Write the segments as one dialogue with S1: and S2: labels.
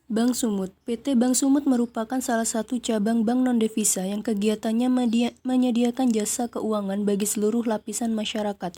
S1: Bank Sumut. PT Bank Sumut merupakan salah satu cabang bank non-devisa yang kegiatannya menyediakan jasa keuangan bagi seluruh lapisan masyarakat.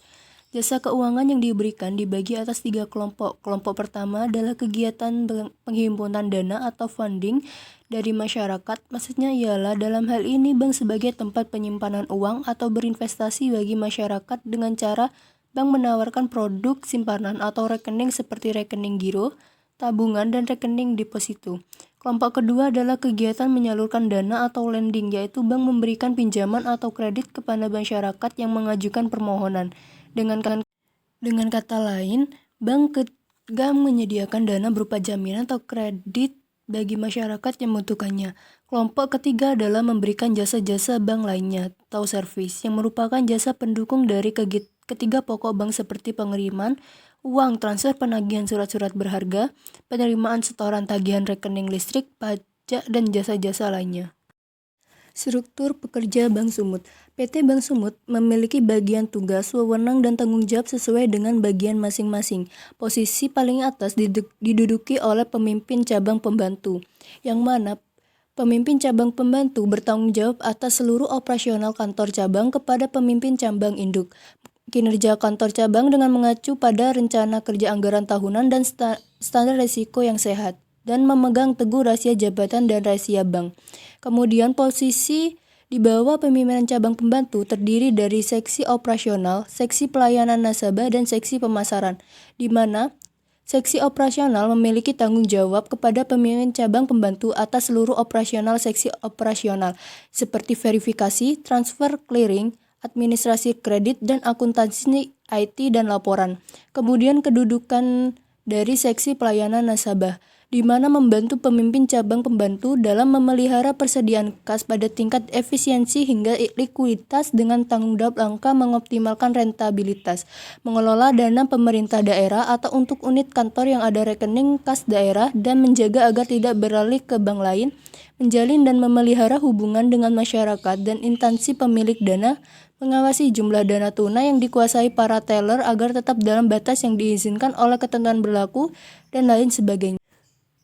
S1: Jasa keuangan yang diberikan dibagi atas 3 kelompok. Kelompok pertama adalah kegiatan penghimpunan dana atau funding dari masyarakat. Maksudnya ialah dalam hal ini bank sebagai tempat penyimpanan uang atau berinvestasi bagi masyarakat dengan cara bank menawarkan produk simpanan atau rekening seperti rekening giro, tabungan, dan rekening deposito. Kelompok kedua adalah kegiatan menyalurkan dana atau lending, yaitu bank memberikan pinjaman atau kredit kepada masyarakat yang mengajukan permohonan. Dengan kata lain, bank menyediakan dana berupa jaminan atau kredit bagi masyarakat yang membutuhkannya. Kelompok ketiga adalah memberikan jasa-jasa bank lainnya atau service, yang merupakan jasa pendukung dari ketiga pokok bank seperti pengiriman uang, transfer penagihan surat-surat berharga, penerimaan setoran tagihan rekening listrik, pajak, dan jasa-jasa lainnya. Struktur pekerja Bank Sumut. PT Bank Sumut memiliki bagian tugas, wewenang, dan tanggung jawab sesuai dengan bagian masing-masing. Posisi paling atas diduduki oleh pemimpin cabang pembantu, yang mana pemimpin cabang pembantu bertanggung jawab atas seluruh operasional kantor cabang kepada pemimpin cabang induk. Kinerja kantor cabang dengan mengacu pada rencana kerja anggaran tahunan dan standar risiko yang sehat, dan memegang teguh rahasia jabatan dan rahasia bank. Kemudian posisi di bawah pemimpinan cabang pembantu terdiri dari seksi operasional, seksi pelayanan nasabah, dan seksi pemasaran, di mana seksi operasional memiliki tanggung jawab kepada pemimpin cabang pembantu atas seluruh operasional seksi operasional, seperti verifikasi, transfer, clearing, administrasi kredit, dan akuntansi IT dan laporan. Kemudian kedudukan dari seksi pelayanan nasabah, di mana membantu pemimpin cabang pembantu dalam memelihara persediaan kas pada tingkat efisiensi hingga likuiditas dengan tanggung jawab langkah mengoptimalkan rentabilitas, mengelola dana pemerintah daerah atau untuk unit kantor yang ada rekening kas daerah dan menjaga agar tidak beralih ke bank lain, menjalin dan memelihara hubungan dengan masyarakat dan instansi pemilik dana, mengawasi jumlah dana tunai yang dikuasai para teller agar tetap dalam batas yang diizinkan oleh ketentuan berlaku, dan lain sebagainya.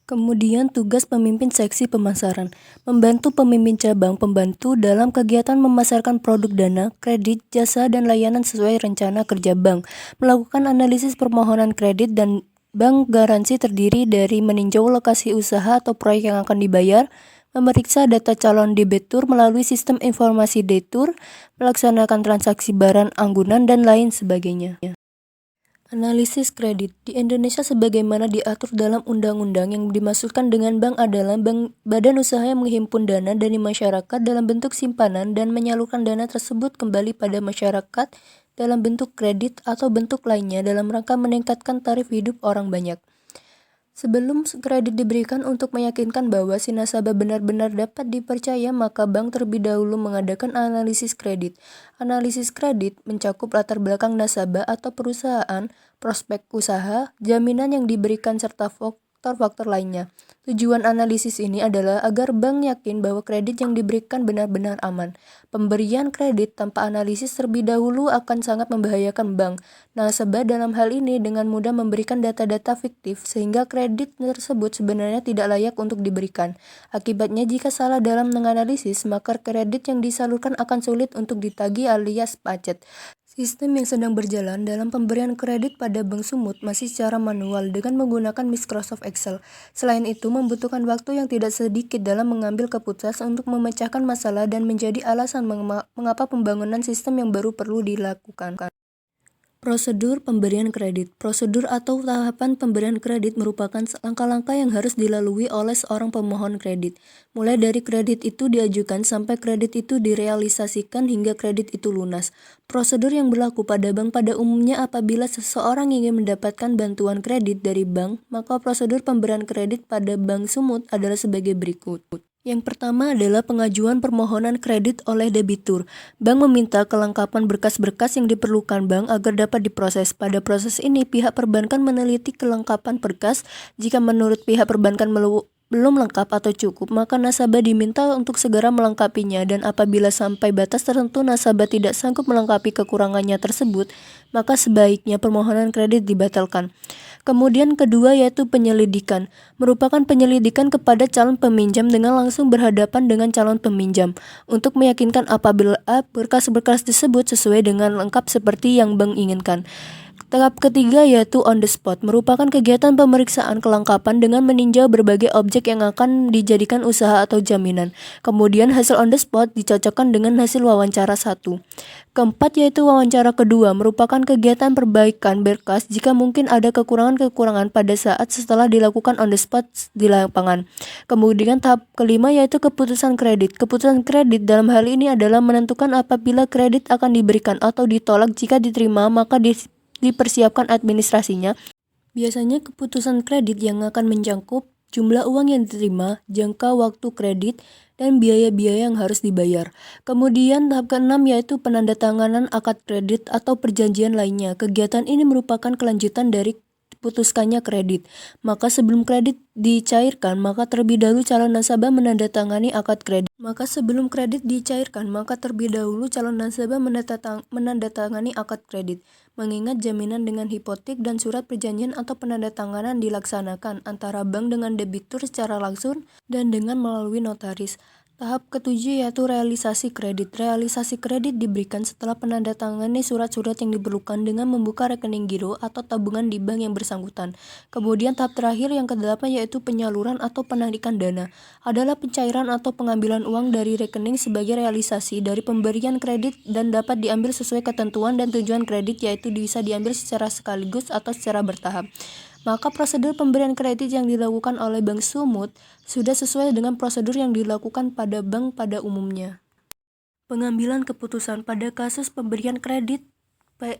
S1: Kemudian tugas pemimpin seksi pemasaran, membantu pemimpin cabang pembantu dalam kegiatan memasarkan produk dana, kredit, jasa, dan layanan sesuai rencana kerja bank, melakukan analisis permohonan kredit dan bank garansi terdiri dari meninjau lokasi usaha atau proyek yang akan dibayar, memeriksa data calon debitur melalui sistem informasi detur, melaksanakan transaksi barang anggunan, dan lain sebagainya. Analisis kredit di Indonesia sebagaimana diatur dalam undang-undang, yang dimaksudkan dengan bank adalah badan usaha yang menghimpun dana dari masyarakat dalam bentuk simpanan dan menyalurkan dana tersebut kembali pada masyarakat dalam bentuk kredit atau bentuk lainnya dalam rangka meningkatkan taraf hidup orang banyak. Sebelum kredit diberikan untuk meyakinkan bahwa si nasabah benar-benar dapat dipercaya, maka bank terlebih dahulu mengadakan analisis kredit. Analisis kredit mencakup latar belakang nasabah atau perusahaan, prospek usaha, jaminan yang diberikan, serta faktor-faktor lainnya. Tujuan analisis ini adalah agar bank yakin bahwa kredit yang diberikan benar-benar aman. Pemberian kredit tanpa analisis terlebih dahulu akan sangat membahayakan bank nasabah dalam hal ini dengan mudah memberikan data-data fiktif sehingga kredit tersebut sebenarnya tidak layak untuk diberikan. Akibatnya, jika salah dalam menganalisis, maka kredit yang disalurkan akan sulit untuk ditagih alias macet. Sistem yang sedang berjalan dalam pemberian kredit pada Bank Sumut masih secara manual dengan menggunakan Microsoft Excel. Selain itu, membutuhkan waktu yang tidak sedikit dalam mengambil keputusan untuk memecahkan masalah dan menjadi alasan mengapa pembangunan sistem yang baru perlu dilakukan. Prosedur pemberian kredit. Prosedur atau tahapan pemberian kredit merupakan langkah-langkah yang harus dilalui oleh seorang pemohon kredit. Mulai dari kredit itu diajukan sampai kredit itu direalisasikan hingga kredit itu lunas. Prosedur yang berlaku pada bank pada umumnya apabila seseorang ingin mendapatkan bantuan kredit dari bank, maka prosedur pemberian kredit pada Bank Sumut adalah sebagai berikut. Yang pertama adalah pengajuan permohonan kredit oleh debitur. Bank meminta kelengkapan berkas-berkas yang diperlukan bank agar dapat diproses. Pada proses ini, pihak perbankan meneliti kelengkapan berkas. Jika menurut pihak perbankan belum lengkap atau cukup, maka nasabah diminta untuk segera melengkapinya, dan apabila sampai batas tertentu nasabah tidak sanggup melengkapi kekurangannya tersebut, maka sebaiknya permohonan kredit dibatalkan. Kemudian kedua yaitu penyelidikan, merupakan penyelidikan kepada calon peminjam dengan langsung berhadapan dengan calon peminjam untuk meyakinkan apabila berkas-berkas tersebut sesuai dengan lengkap seperti yang bank inginkan. Tahap ketiga yaitu on the spot, merupakan kegiatan pemeriksaan kelengkapan dengan meninjau berbagai objek yang akan dijadikan usaha atau jaminan. Kemudian hasil on the spot dicocokkan dengan hasil wawancara 1. Keempat yaitu wawancara kedua, merupakan kegiatan perbaikan berkas jika mungkin ada kekurangan-kekurangan pada saat setelah dilakukan on the spot di lapangan. Kemudian tahap kelima yaitu keputusan kredit. Keputusan kredit dalam hal ini adalah menentukan apabila kredit akan diberikan atau ditolak. Jika diterima maka dipersiapkan administrasinya. Biasanya keputusan kredit yang akan mencakup jumlah uang yang diterima, jangka waktu kredit, dan biaya-biaya yang harus dibayar. Kemudian tahap keenam yaitu penandatanganan akad kredit atau perjanjian lainnya. Kegiatan ini merupakan kelanjutan dari putuskannya kredit. Maka sebelum kredit dicairkan, maka terlebih dahulu calon nasabah menandatangani akad kredit. Menandatangani akad kredit, mengingat jaminan dengan hipotek dan surat perjanjian atau penandatanganan dilaksanakan antara bank dengan debitur secara langsung dan dengan melalui notaris. Tahap ketujuh yaitu realisasi kredit. Realisasi kredit diberikan setelah penandatangani surat-surat yang diperlukan dengan membuka rekening giro atau tabungan di bank yang bersangkutan. Kemudian tahap terakhir yang kedelapan yaitu penyaluran atau penarikan dana. Adalah pencairan atau pengambilan uang dari rekening sebagai realisasi dari pemberian kredit dan dapat diambil sesuai ketentuan dan tujuan kredit, yaitu bisa diambil secara sekaligus atau secara bertahap. Maka prosedur pemberian kredit yang dilakukan oleh Bank Sumut sudah sesuai dengan prosedur yang dilakukan pada bank pada umumnya. Pengambilan keputusan pada kasus pemberian kredit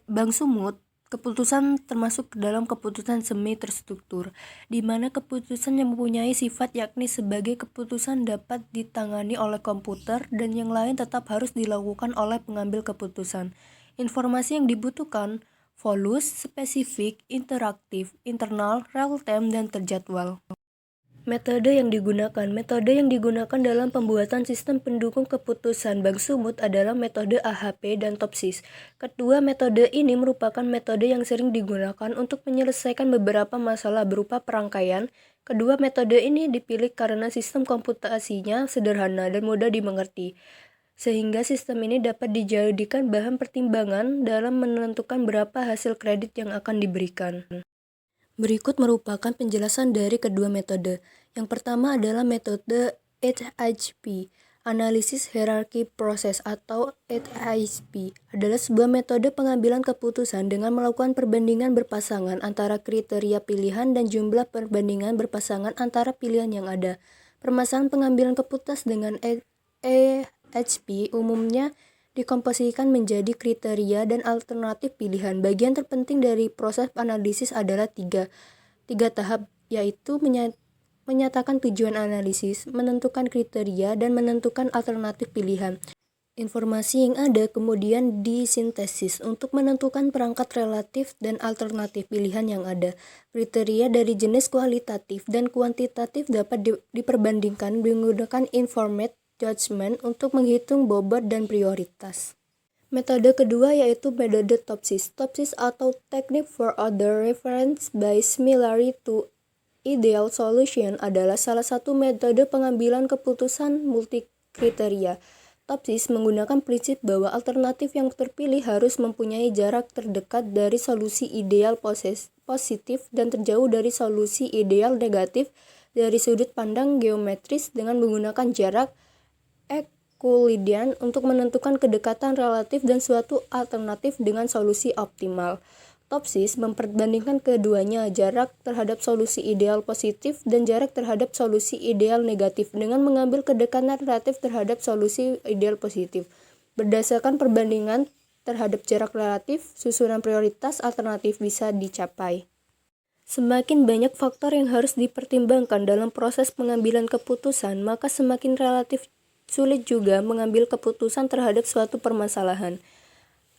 S1: Bank Sumut, keputusan termasuk ke dalam keputusan semi terstruktur, di mana keputusan yang mempunyai sifat yakni sebagai keputusan dapat ditangani oleh komputer dan yang lain tetap harus dilakukan oleh pengambil keputusan. Informasi yang dibutuhkan volus, spesifik, interaktif, internal, real-time, dan terjadwal. Metode yang digunakan dalam pembuatan sistem pendukung keputusan Bank Sumut adalah metode AHP dan TOPSIS. Kedua metode ini merupakan metode yang sering digunakan untuk menyelesaikan beberapa masalah berupa perangkaian. Kedua metode ini dipilih karena sistem komputasinya sederhana dan mudah dimengerti, sehingga sistem ini dapat dijadikan bahan pertimbangan dalam menentukan berapa hasil kredit yang akan diberikan. Berikut merupakan penjelasan dari kedua metode. Yang pertama adalah metode HHP, Analisis Hierarki Proses atau HHP, adalah sebuah metode pengambilan keputusan dengan melakukan perbandingan berpasangan antara kriteria pilihan dan jumlah perbandingan berpasangan antara pilihan yang ada. Permasalahan pengambilan keputusan dengan HP umumnya dikomposisikan menjadi kriteria dan alternatif pilihan. Bagian terpenting dari proses analisis adalah tiga tahap, yaitu menyatakan tujuan analisis, menentukan kriteria, dan menentukan alternatif pilihan. Informasi yang ada kemudian disintesis untuk menentukan perangkat relatif dan alternatif pilihan yang ada. Kriteria dari jenis kualitatif dan kuantitatif dapat diperbandingkan menggunakan informed judgment untuk menghitung bobot dan prioritas. Metode kedua yaitu metode TOPSIS. TOPSIS atau Technique for Other Reference by Similarity to Ideal Solution adalah salah satu metode pengambilan keputusan multikriteria. TOPSIS menggunakan prinsip bahwa alternatif yang terpilih harus mempunyai jarak terdekat dari solusi ideal positif dan terjauh dari solusi ideal negatif dari sudut pandang geometris dengan menggunakan jarak Euclidean untuk menentukan kedekatan relatif dan suatu alternatif dengan solusi optimal. TOPSIS memperbandingkan keduanya, jarak terhadap solusi ideal positif dan jarak terhadap solusi ideal negatif dengan mengambil kedekatan relatif terhadap solusi ideal positif. Berdasarkan perbandingan terhadap jarak relatif, susunan prioritas alternatif bisa dicapai. Semakin banyak faktor yang harus dipertimbangkan dalam proses pengambilan keputusan, maka semakin relatif sulit juga mengambil keputusan terhadap suatu permasalahan.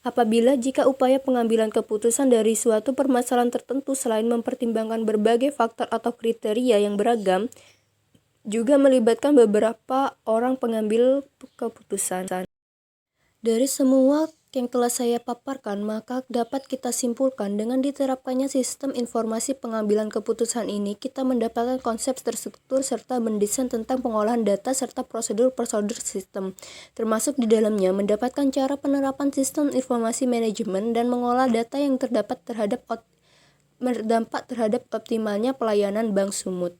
S1: Apabila jika upaya pengambilan keputusan dari suatu permasalahan tertentu selain mempertimbangkan berbagai faktor atau kriteria yang beragam, juga melibatkan beberapa orang pengambil keputusan. Dari semua yang telah saya paparkan, maka dapat kita simpulkan dengan diterapkannya sistem informasi pengambilan keputusan ini, kita mendapatkan konsep terstruktur serta mendesain tentang pengolahan data serta prosedur-prosedur sistem, termasuk di dalamnya mendapatkan cara penerapan sistem informasi manajemen dan mengolah data yang berdampak terhadap optimalnya pelayanan Bank Sumut.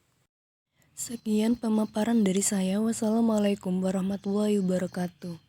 S1: Sekian pemaparan dari saya. Wassalamualaikum warahmatullahi wabarakatuh.